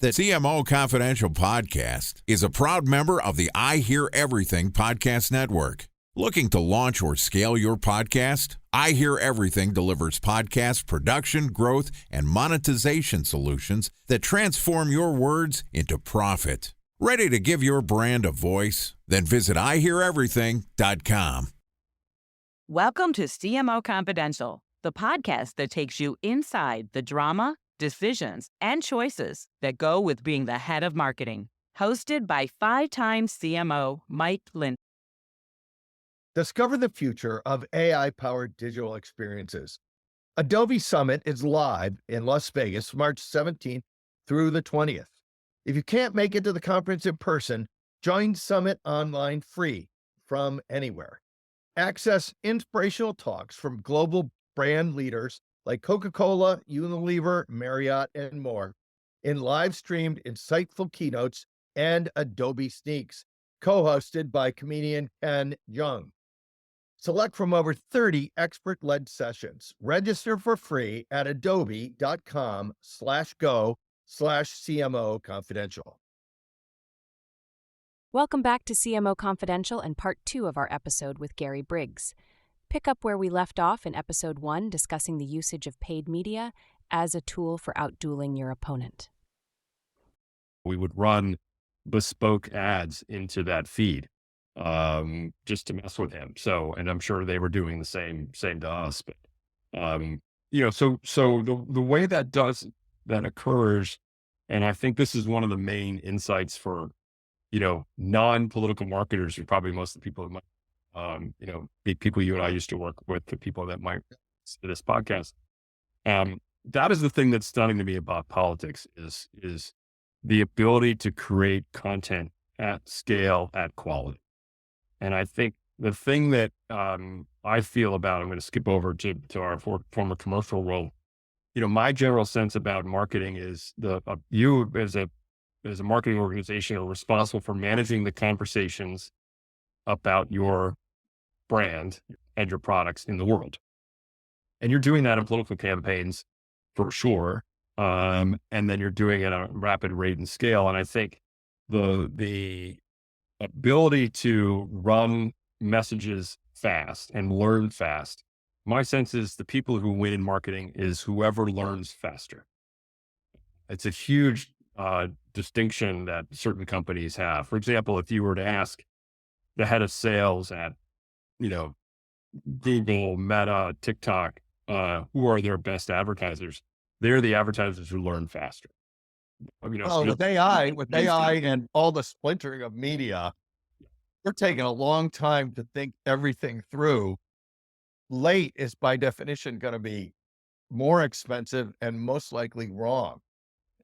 The CMO Confidential podcast is a proud member of the I Hear Everything podcast network. Looking to launch or scale your podcast? I Hear Everything delivers podcast production, growth, and monetization solutions that transform your words into profit. Ready to give your brand a voice? Then visit iheareverything.com. Welcome to CMO Confidential, the podcast that takes you inside the drama, decisions, and choices that go with being the head of marketing. Hosted by five-time CMO Mike Lind. Discover the future of AI-powered digital experiences. Adobe Summit is live in Las Vegas, March 17th through the 20th. If you can't make it to the conference in person, join Summit online free from anywhere. Access inspirational talks from global brand leaders like Coca-Cola, Unilever, Marriott, and more in live-streamed insightful keynotes and Adobe Sneaks, co-hosted by comedian Ken Jeong. Select from over 30 expert-led sessions. Register for free at adobe.com/go/CMO Confidential. Welcome back to CMO Confidential and part 2 of our episode with Gary Briggs. Pick up where we left off in episode 1, discussing the usage of paid media as a tool for outdueling your opponent. We would run bespoke ads into that feed just to mess with him. So, and I'm sure they were doing the same to us, but, so the way that occurs, and I think this is one of the main insights for, non-political marketers, who probably most of the people that might, be people you and I used to work with, the people that might see this podcast. That is the thing that's stunning to me about politics is the ability to create content at scale, at quality. And I think the thing that I feel about, I'm going to skip over to our former commercial role. My general sense about marketing is you as a marketing organization are responsible for managing the conversations about your brand and your products in the world. And you're doing that in political campaigns for sure. And then you're doing it at a rapid rate and scale. And I think the ability to run messages fast and learn fast, my sense is the people who win in marketing is whoever learns faster. It's a huge distinction that certain companies have. For example, if you were to ask the head of sales at, Google, Meta, TikTok, who are their best advertisers? They're the advertisers who learn faster. With AI and all the splintering of media, we're taking a long time to think everything through. Late is by definition going to be more expensive and most likely wrong.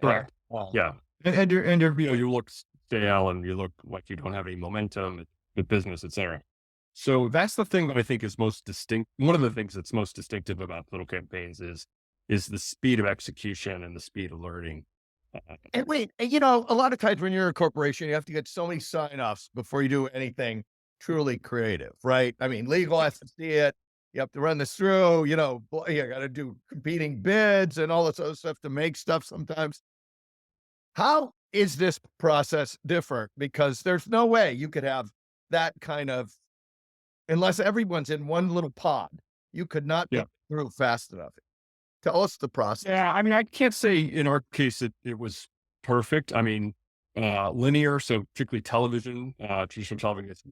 Correct. Yeah. And you look stale and you look like you don't have any momentum with business, et cetera. So that's the thing that I think is most distinct. One of the things that's most distinctive about political campaigns is the speed of execution and the speed of learning. And wait, a lot of times when you're a corporation, you have to get so many sign-offs before you do anything truly creative, right? I mean, legal has to see it. You have to run this through, you got to do competing bids and all this other stuff to make stuff sometimes. How is this process different? Because there's no way you could have that kind of, unless everyone's in one little pod, you could not get through fast enough. Tell us the process. Yeah, I mean, I can't say in our case it was perfect. I mean, linear, so particularly television, traditional television gets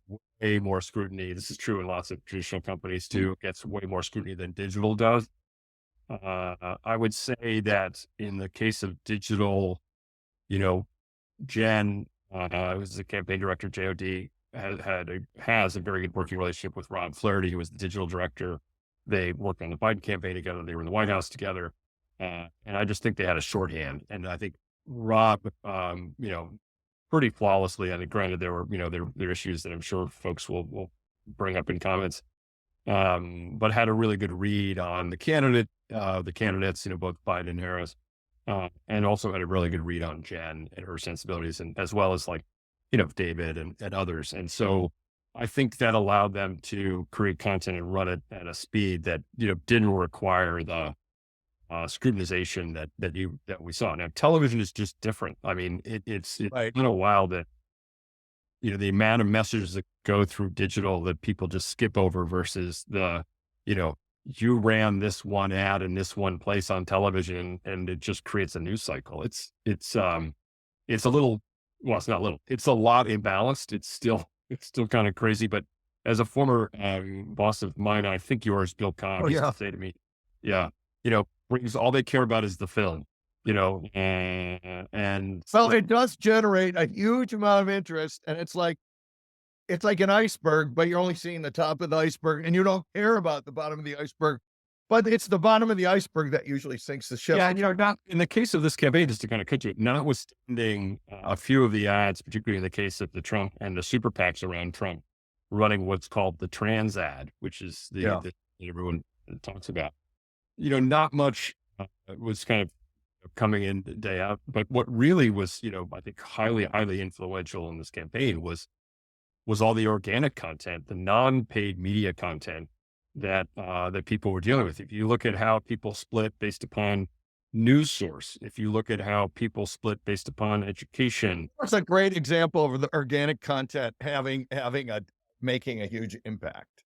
way more scrutiny. This is true in lots of traditional companies too. It gets way more scrutiny than digital does. I would say that in the case of digital, Jen, who's the campaign director, JOD, has a very good working relationship with Rob Flaherty, who was the digital director. They worked on the Biden campaign together. They were in the White House together. And I just think they had a shorthand. And I think Rob, pretty flawlessly, I think, granted, there were, there are issues that I'm sure folks will bring up in comments, but had a really good read on the candidates, both Biden and Harris, and also had a really good read on Jen and her sensibilities, and as well as David and others. And so I think that allowed them to create content and run it at a speed that, didn't require the scrutinization that we saw. Now, television is just different. I mean, it's Right. kind of wild that the amount of messages that go through digital that people just skip over versus you know, you ran this one ad in this one place on television and it just creates a news cycle. It's a little, well, it's not little, it's a lot imbalanced. It's still kind of crazy, but as a former boss of mine, I think yours, Bill Oh, Cobb, used to yeah. say to me, yeah, Briggs, all they care about is the film, and Well, it does generate a huge amount of interest, and it's like an iceberg, but you're only seeing the top of the iceberg, and you don't care about the bottom of the iceberg. But it's the bottom of the iceberg that usually sinks the ship. yeah, and not in the case of this campaign, just to kind of cut to it, notwithstanding a few of the ads, particularly in the case of the Trump and the super PACs around Trump running what's called the trans ad, which is Yeah. the everyone talks about. Not much was kind of coming in day out, but what really was, I think highly, highly influential in this campaign was all the organic content, the non-paid media content that people were dealing with. If you look at how people split based upon news source, if you look at how people split based upon education, That's a great example of the organic content making a huge impact.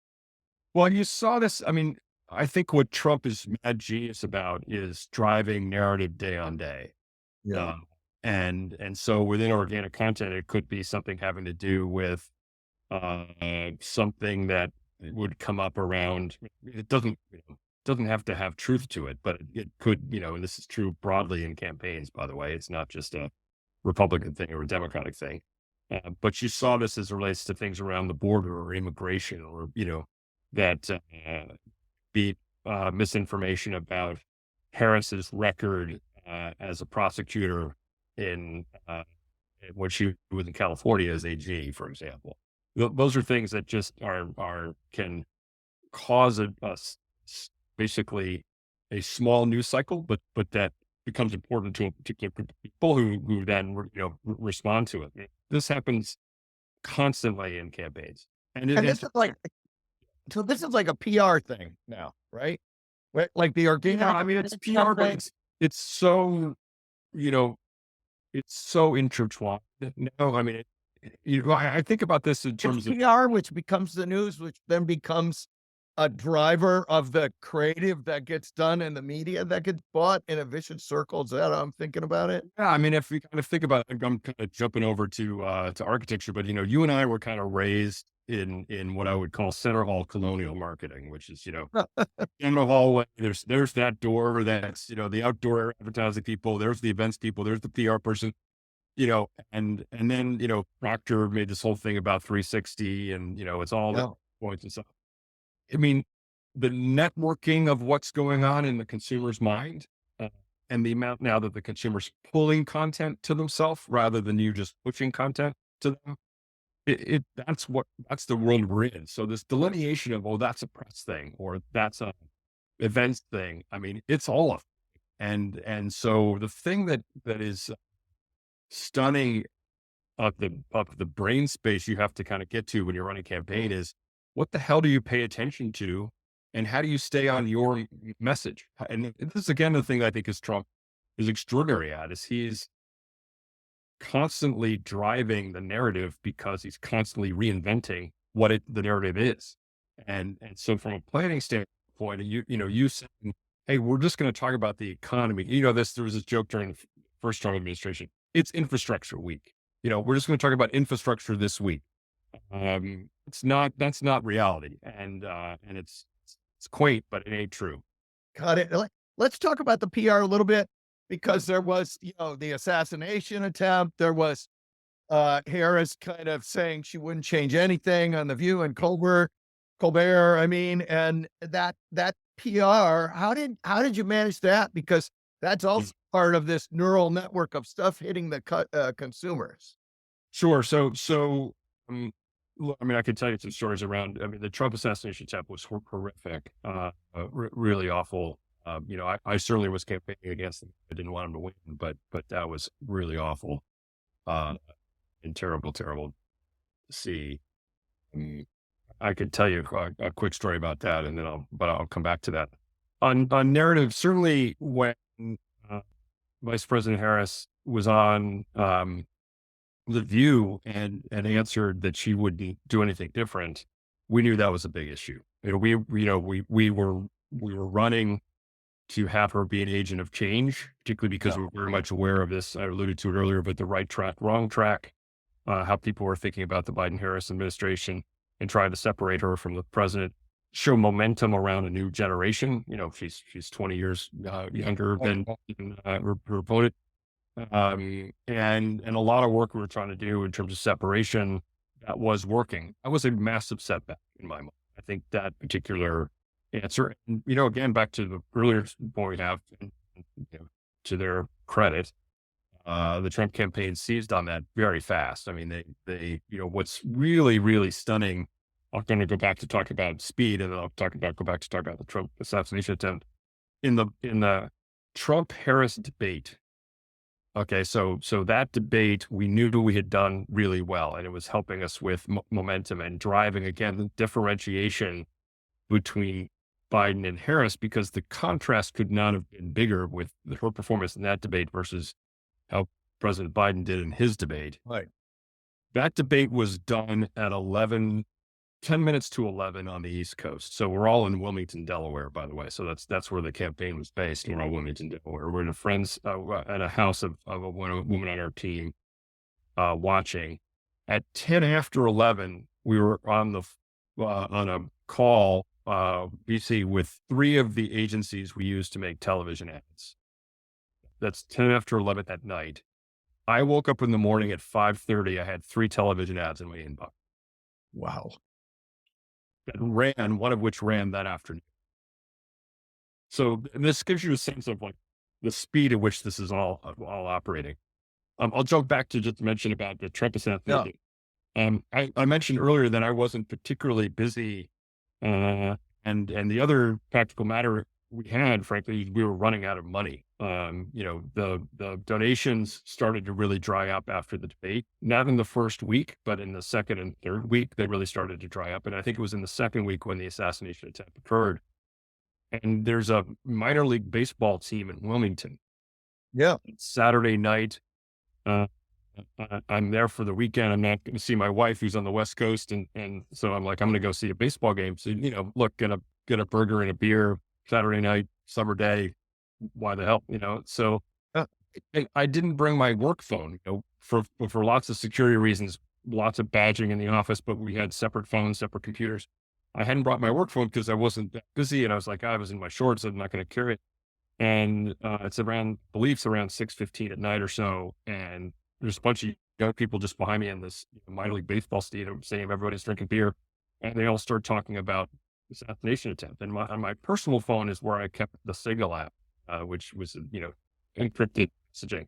well, you saw this. I mean, I think what Trump is mad genius about is driving narrative day on day. Yeah. And so within organic content, it could be something having to do with something that would come up around. It doesn't have to have truth to it, but it could, and this is true broadly in campaigns, by the way. It's not just a Republican thing or a Democratic thing. But you saw this as it relates to things around the border or immigration or, that be misinformation about Harris's record as a prosecutor in when she was in California as AG, for example. Those are things that just can cause basically a small news cycle, but that becomes important to a particular group of people who then respond to it. This happens constantly in campaigns, and And this is like a PR thing now, right? Right? Like the organic. I mean it's PR, but it's so you know it's so intertwined. No, I mean I think about this in terms It's of PR, which becomes the news, which then becomes a driver of the creative that gets done in the media that gets bought in a vicious circle. Is that how I'm thinking about it? yeah. I mean, if we kind of think about it, I'm kind of jumping over to architecture, but you and I were kind of raised in what I would call center hall colonial marketing, which is in the hallway. There's that door that's the outdoor advertising people. There's the events people. There's the PR person. And then Proctor made this whole thing about 360, and it's all the Yeah. points and stuff. I mean, the networking of what's going on in the consumer's mind, uh, and the amount now that the consumer's pulling content to themselves rather than you just pushing content to them. That's the world we're in. So this delineation of, oh, that's a press thing or that's a events thing. I mean, it's all of it. And so the thing that is stunning of the brain space you have to kind of get to when you're running a campaign is what the hell do you pay attention to and how do you stay on your message? And this is again the thing that I think is Trump is extraordinary at is he's constantly driving the narrative because he's constantly reinventing what the narrative is. And so from a planning standpoint, you saying, hey, we're just going to talk about the economy. There was this joke during the first Trump administration. It's infrastructure week. We're just going to talk about infrastructure this week. That's not reality. And it's quaint, but it ain't true. Got it. Let's talk about the PR a little bit because there was, the assassination attempt. There was Harris kind of saying she wouldn't change anything on The View and Colbert. I mean, and that PR, how did you manage that? Because that's also part of this neural network of stuff hitting the consumers. Sure. So, I mean, I could tell you some stories around. I mean, the Trump assassination attempt was horrific, really awful. I certainly was campaigning against him. I didn't want him to win, but that was really awful, and terrible, terrible to see. I could tell you a quick story about that, and then I'll come back to that. On narrative, certainly when uh, Vice President Harris was on The View and answered that she wouldn't do anything different, we knew that was a big issue. We were running to have her be an agent of change, particularly because Yeah. we were very much aware of this. I alluded to it earlier, but the right track, wrong track, how people were thinking about the Biden-Harris administration and trying to separate her from the president, show momentum around a new generation. She's 20 years younger than her opponent. And a lot of work we were trying to do in terms of separation that was working. That was a massive setback in my mind. I think that particular answer, and, again, back to the earlier point we have, and, to their credit, the Trump campaign seized on that very fast. I mean, what's really, really stunning, I'm going to go back to talk about speed, and then go back to talk about the Trump assassination attempt in the Trump-Harris debate. Okay, so that debate, we knew we had done really well, and it was helping us with momentum and driving, again, the differentiation between Biden and Harris, because the contrast could not have been bigger with her performance in that debate versus how President Biden did in his debate. Right. That debate was done at 10 minutes to 11 on the East Coast. So we're all in Wilmington, Delaware, by the way. So that's where the campaign was based. We're all Wilmington, Delaware. We're in at a house of a woman on our team watching. At 10 after 11, we were on a call, BC, with 3 of the agencies we use to make television ads. That's 10 after 11 at night. I woke up in the morning at 5:30. I had 3 television ads in my inbox. Wow. One of which ran that afternoon. So this gives you a sense of like the speed at which this is all operating. I'll jump back to just mention about the Trump assassination. I mentioned earlier that I wasn't particularly busy, and the other practical matter we had, frankly, we were running out of money. The donations started to really dry up after the debate, not in the first week, but in the second and third week, they really started to dry up. And I think it was in the second week when the assassination attempt occurred. And there's a minor league baseball team in Wilmington. Yeah. Saturday night, I'm there for the weekend. I'm not going to see my wife who's on the West Coast. And so I'm like, I'm going to go see a baseball game. So, look, get a burger and a beer Saturday night, summer day. Why the hell, So I didn't bring my work phone, for lots of security reasons, lots of badging in the office, but we had separate phones, separate computers. I hadn't brought my work phone because I wasn't that busy, and I was like, I was in my shorts, I'm not going to carry it. And it's around 6:15 at night or so, and there's a bunch of young people just behind me in this minor league baseball stadium, saying everybody's drinking beer, and they all start talking about assassination attempt. And on my personal phone is where I kept the Signal app, which was, encrypted messaging.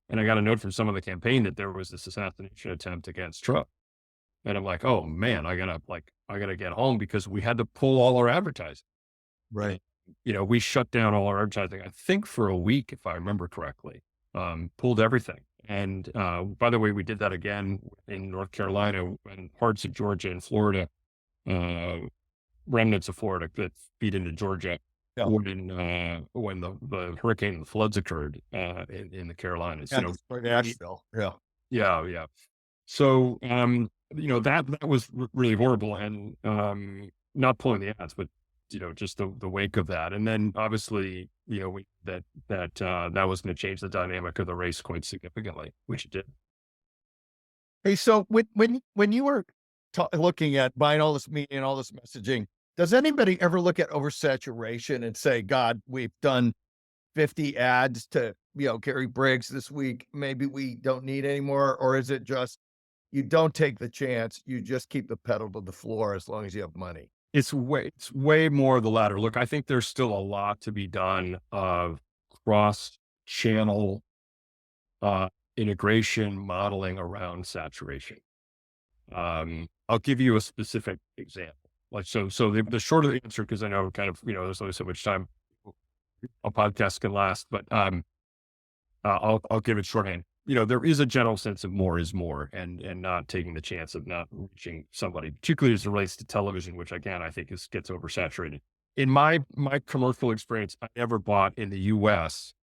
And I got a note from some of the campaign that there was this assassination attempt against Trump. And I'm like, oh man, I gotta get home because we had to pull all our advertising. Right. We shut down all our advertising, I think for a week, if I remember correctly, pulled everything. And, by the way, we did that again in North Carolina and parts of Georgia and Florida, remnants of Florida that feed into Georgia. Yeah. When the hurricane and the floods occurred in the Carolinas. Nashville. Yeah. Yeah. So, that was really horrible, and not pulling the ads, but, just the wake of that. And then obviously, that was going to change the dynamic of the race quite significantly, which it did. Hey, so when you were looking at buying all this media and all this messaging, does anybody ever look at oversaturation and say, God, we've done 50 ads to, Gary Briggs this week. Maybe we don't need any more. Or is it just, you don't take the chance. You just keep the pedal to the floor as long as you have money? It's way more the latter. Look, I think there's still a lot to be done of cross-channel integration modeling around saturation. I'll give you a specific example. So the short of the answer, because I know kind of, there's only so much time a podcast can last, but I'll give it shorthand. There is a general sense of more is more, and not taking the chance of not reaching somebody, particularly as it relates to television, which again, I think gets oversaturated. in my commercial experience, I never bought in the US,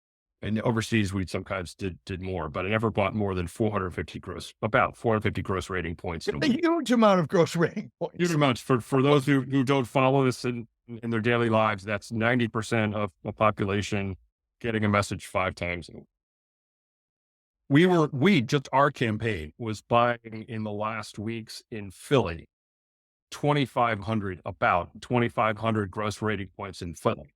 and overseas we sometimes did more, but I never bought more than about 450 gross rating points in a A week. huge amount of gross rating Huge points. amounts. For those who don't follow this in their daily lives, that's 90% of the population getting a message 5 times in a week. Just our campaign was buying in the last weeks in Philly, about 2,500 gross rating points in Philly.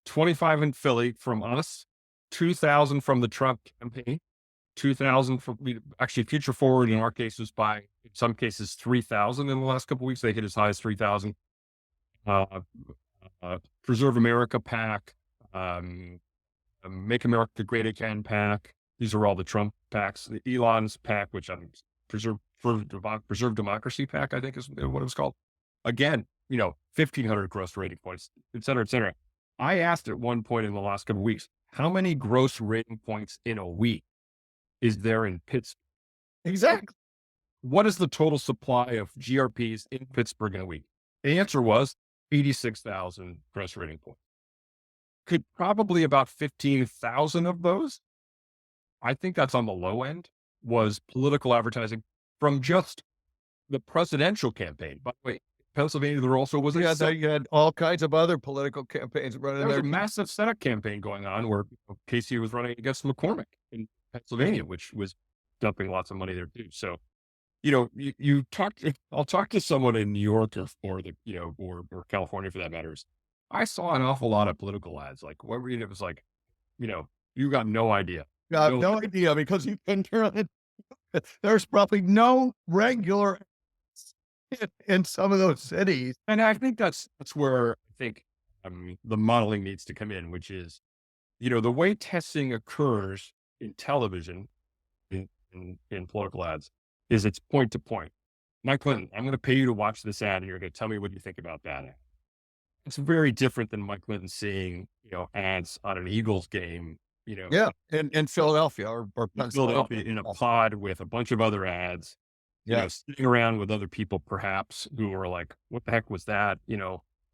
25 in Philly from us, 2,000 from the Trump campaign, 2,000 from actually Future Forward in our case was by, in some cases, 3,000 in the last couple of weeks. They hit as high as 3,000. Preserve America PAC, Make America Great Again PAC. These are all the Trump PACs. The Elon's PAC, which I'm Preserve Democracy PAC, I think is what it was called. Again, 1,500 gross rating points, et cetera, et cetera. I asked at one point in the last couple of weeks, how many gross rating points in a week is there in Pittsburgh? Exactly. What is the total supply of GRPs in Pittsburgh in a week? The answer was 86,000 gross rating points. Could probably about 15,000 of those, I think that's on the low end, was political advertising from just the presidential campaign. By the way, Pennsylvania, there also was You had all kinds of other political campaigns running there was there. a massive Senate campaign going on where Casey was running against McCormick in Pennsylvania, which was dumping lots of money there too. So, I'll talk to someone in New York or California for that matters. I saw an awful lot of political ads. Like what it was like, you got no idea. I have no idea because you can turn it. There's probably no regular in some of those cities. And I think that's where I think the modeling needs to come in, which is, the way testing occurs in television, in political ads, is it's point to point. Mike Clinton, I'm going to pay you to watch this ad, and you're going to tell me what you think about that ad. It's very different than Mike Clinton seeing, ads on an Eagles game, in Philadelphia or Philadelphia in a pod with a bunch of other ads. Sitting around with other people, perhaps, who are like, what the heck was that?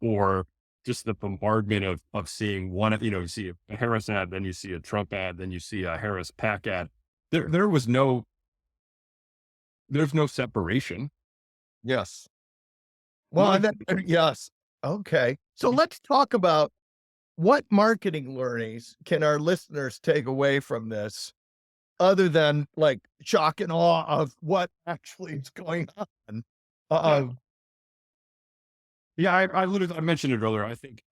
Or just the bombardment of seeing one, you see a Harris ad, then you see a Trump ad, then you see a Harris PAC ad. There's no separation. Yes. Well, yes. Okay. So let's talk about what marketing learnings can our listeners take away from this, other than like shock and awe of what actually is going on. I mentioned it earlier. I think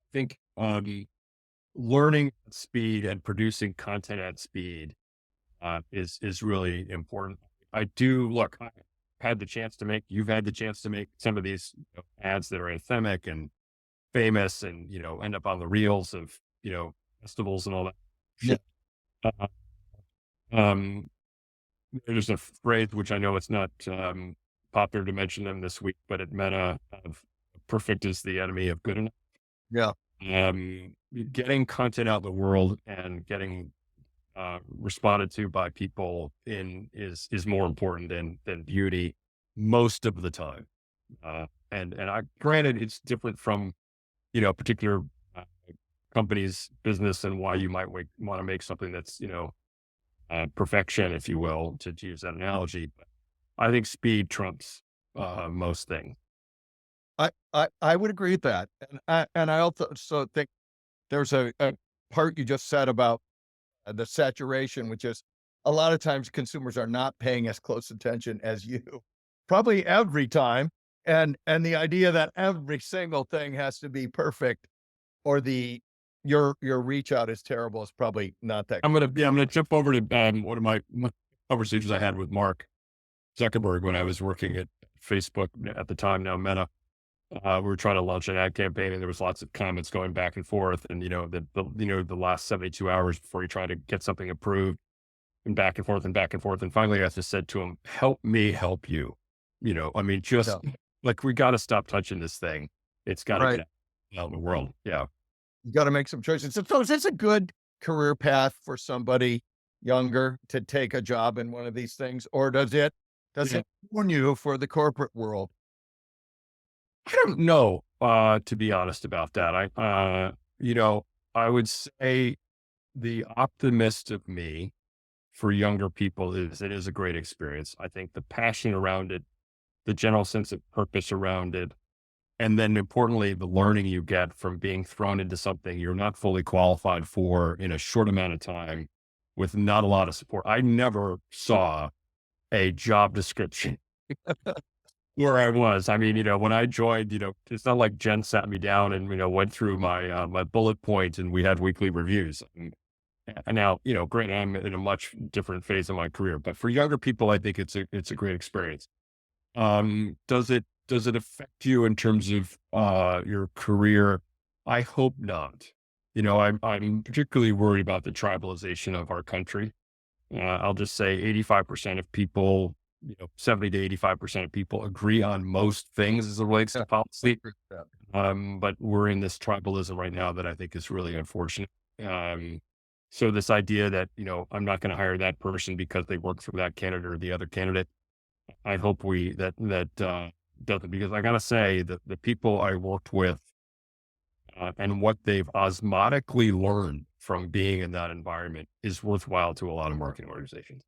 learning at speed and producing content at speed is really important. You've had the chance to make some of these ads that are anthemic and famous and, end up on the reels of, festivals and all that. Yeah. There's a phrase, which I know it's not popular to mention them this week, but at Meta, perfect is the enemy of good enough. Yeah. Getting content out in the world and getting responded to by people is more important than beauty most of the time. And granted, it's different from, particular company's business and why you might want to make something that's, perfection, if you will, to use that analogy. But I think speed trumps most things. I would agree with that. And I also think there's a part you just said about the saturation, which is a lot of times consumers are not paying as close attention as you, probably every time. And the idea that every single thing has to be perfect, or your reach out is terrible, is probably not that. I'm gonna jump over to one of my conversations I had with Mark Zuckerberg when I was working at Facebook at the time, now Meta. We were trying to launch an ad campaign, and there was lots of comments going back and forth, and the last 72 hours before you try to get something approved, and back and forth and back and forth, and finally I just said to him, "Help me help you." Like, we got to stop touching this thing. It's got to get out in the world. Yeah, you got to make some choices. So is this a good career path for somebody younger to take a job in one of these things, or does it warn you for the corporate world? I don't know. to be honest about that. I would say the optimist of me for younger people is it is a great experience. I think the passion around it, the general sense of purpose around it, and then importantly, the learning you get from being thrown into something you're not fully qualified for in a short amount of time with not a lot of support. I never saw a job description where I was. I mean, when I joined, it's not like Jen sat me down and, went through my bullet points and we had weekly reviews. And now, granted, I'm in a much different phase of my career, but for younger people, I think it's a great experience. Does it affect you in terms of your career? I hope not. I'm particularly worried about the tribalization of our country. I'll just say 85% of people, 70 to 85% of people agree on most things as it relates to policy. Yeah. But we're in this tribalism right now that I think is really unfortunate. So this idea that, I'm not going to hire that person because they work for that candidate or the other candidate, I hope that doesn't, because I gotta say that the people I worked with and what they've osmotically learned from being in that environment is worthwhile to a lot of marketing organizations.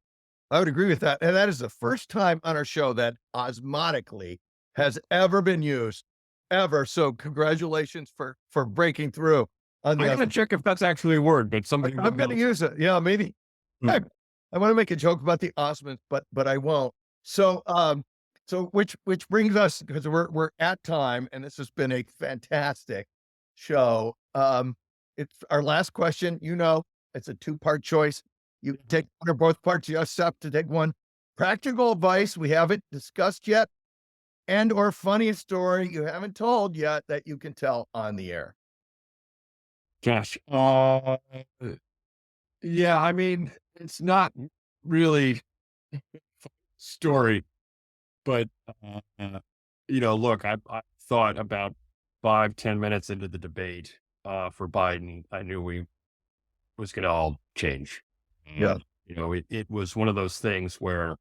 I would agree with that. And that is the first time on our show that osmotically has ever been used ever. So congratulations for breaking through on I the gotta check if that's actually a word, but somebody I'm going to use it. Yeah, maybe. I, Mm. I want to make a joke about the Osmonds, but I won't. So, which brings us, because we're at time, and this has been a fantastic show. It's our last question. It's a two-part choice. You can take one or both parts. You just have to take one. Practical advice we haven't discussed yet, and or funniest story you haven't told yet that you can tell on the air. Gosh, yeah, I mean, it's not really story, but look, I thought about 5, 10 minutes into the debate for Biden, I knew we was going to all change. Yeah. It was one of those things where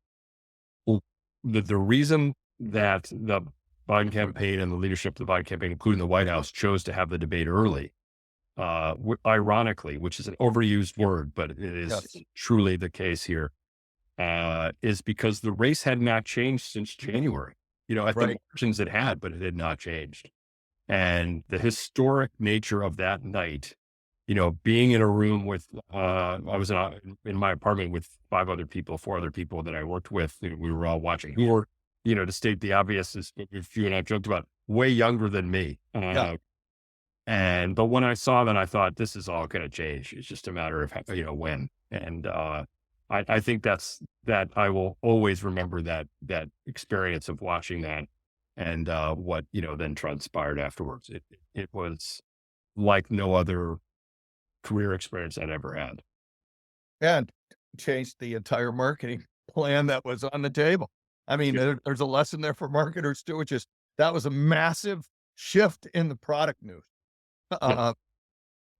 well, the reason that the Biden campaign and the leadership of the Biden campaign, including the White House, chose to have the debate early, ironically, which is an overused word, but it is Yes. truly the case here, is because the race had not changed since January. At the Right. margins it had, but it had not changed. And the historic nature of that night, being in a room with, I was in my apartment with 5 other people, 4 other people that I worked with. We were all watching who were, to state the obvious, as if you and I joked about, way younger than me. Yeah. But when I saw that, I thought this is all going to change. It's just a matter of, when. And I think that I will always remember that experience of watching that and what, then transpired afterwards. It was like no other career experience I'd ever had. And changed the entire marketing plan that was on the table. I mean, Yeah. there's a lesson there for marketers too, which is that was a massive shift in the product news. Yeah. Uh,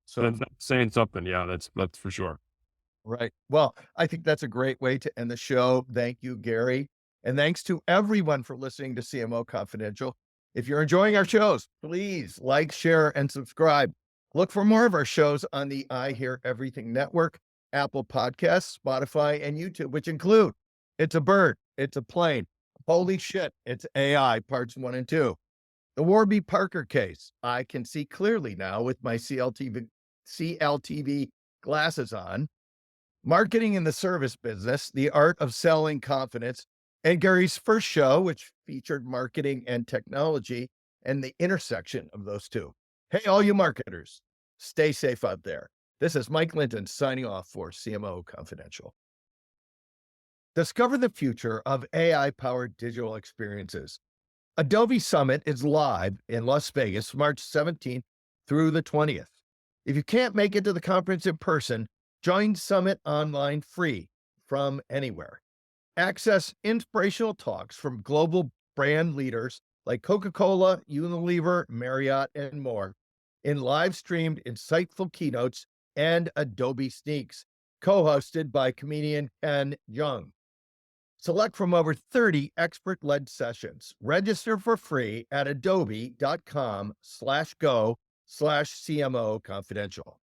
so That's saying something. Yeah, that's for sure. right. Well, I think that's a great way to end the show. Thank you, Gary. And thanks to everyone for listening to CMO Confidential. If you're enjoying our shows, please like, share, and subscribe. Look for more of our shows on the I Hear Everything Network, Apple Podcasts, Spotify, and YouTube, which include It's a Bird, It's a Plane, Holy Shit, It's AI, Parts 1 and 2. The Warby Parker case. I can see clearly now with my CLTV glasses on. Marketing in the service business, the art of selling confidence, and Gary's first show, which featured marketing and technology and the intersection of those two. Hey, all you marketers, stay safe out there. This is Mike Linton signing off for CMO Confidential. Discover the future of AI-powered digital experiences. Adobe Summit is live in Las Vegas, March 17th through the 20th. If you can't make it to the conference in person, join Summit online free from anywhere. Access inspirational talks from global brand leaders like Coca-Cola, Unilever, Marriott, and more in live-streamed insightful keynotes and Adobe Sneaks, co-hosted by comedian Ken Jeong. Select from over 30 expert-led sessions. Register for free at adobe.com/go/CMO confidential.